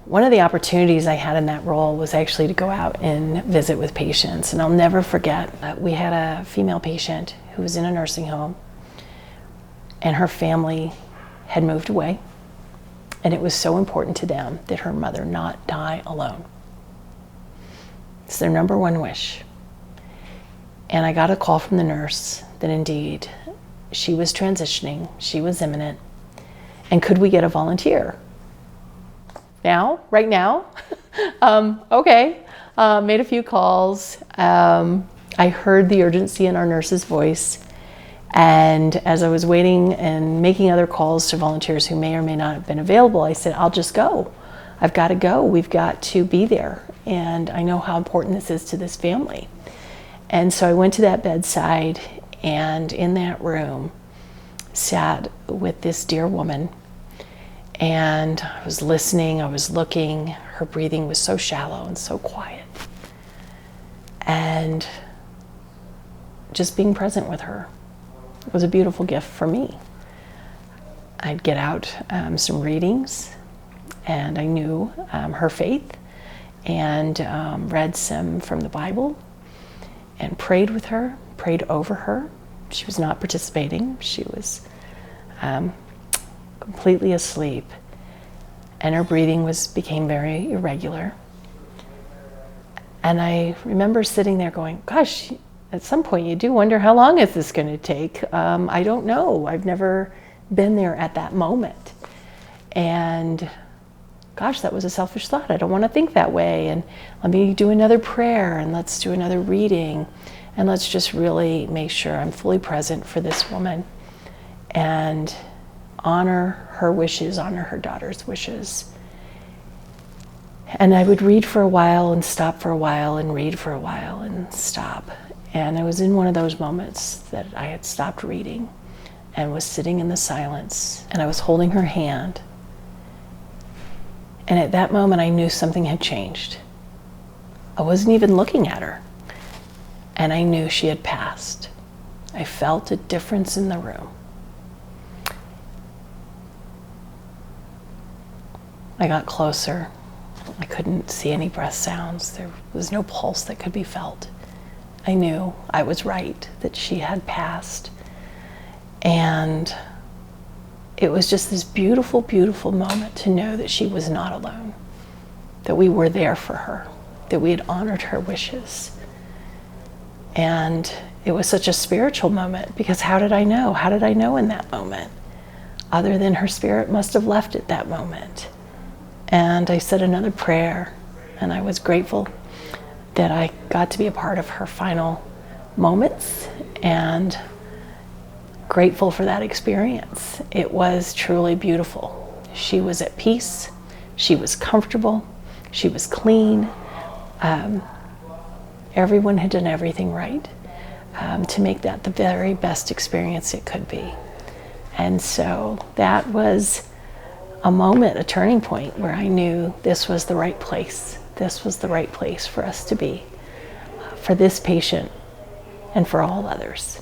One of the opportunities I had in that role was actually to go out and visit with patients. And I'll never forget that we had a female patient who was in a nursing home, and her family had moved away. And it was so important to them that her mother not die alone. It's their number one wish. And I got a call from the nurse that indeed she was transitioning, she was imminent, and could we get a volunteer? Now, right now? Okay, made a few calls. I heard the urgency in our nurse's voice. And as I was waiting and making other calls to volunteers who may or may not have been available, I said, I'll just go. I've got to go. We've got to be there. And I know how important this is to this family. And so I went to that bedside, and in that room sat with this dear woman. And I was listening, I was looking. Her breathing was so shallow and so quiet. And just being present with her was a beautiful gift for me. I'd get out some readings, and I knew her faith, and read some from the Bible, and prayed with her, prayed over her. She was not participating. She was completely asleep, and her breathing became very irregular. And I remember sitting there going, gosh, at some point you do wonder, how long is this going to take? I don't know. I've never been there at that moment. And gosh, that was a selfish thought. I don't want to think that way. And let me do another prayer, and let's do another reading. And let's just really make sure I'm fully present for this woman and honor her wishes, honor her daughter's wishes. And I would read for a while and stop for a while and read for a while and stop. And I was in one of those moments that I had stopped reading and was sitting in the silence, and I was holding her hand. And at that moment, I knew something had changed. I wasn't even looking at her, and I knew she had passed. I felt a difference in the room. I got closer. I couldn't see any breath sounds. There was no pulse that could be felt. I knew I was right, that she had passed. And it was just this beautiful, beautiful moment to know that she was not alone, that we were there for her, that we had honored her wishes. And it was such a spiritual moment, because how did I know? How did I know in that moment? Other than her spirit must have left at that moment. And I said another prayer, and I was grateful that I got to be a part of her final moments, and grateful for that experience. It was truly beautiful. She was at peace. She was comfortable. She was clean. Everyone had done everything right to make that the very best experience it could be. And so that was a moment, a turning point, where I knew this was the right place. This was the right place for us to be, for this patient and for all others.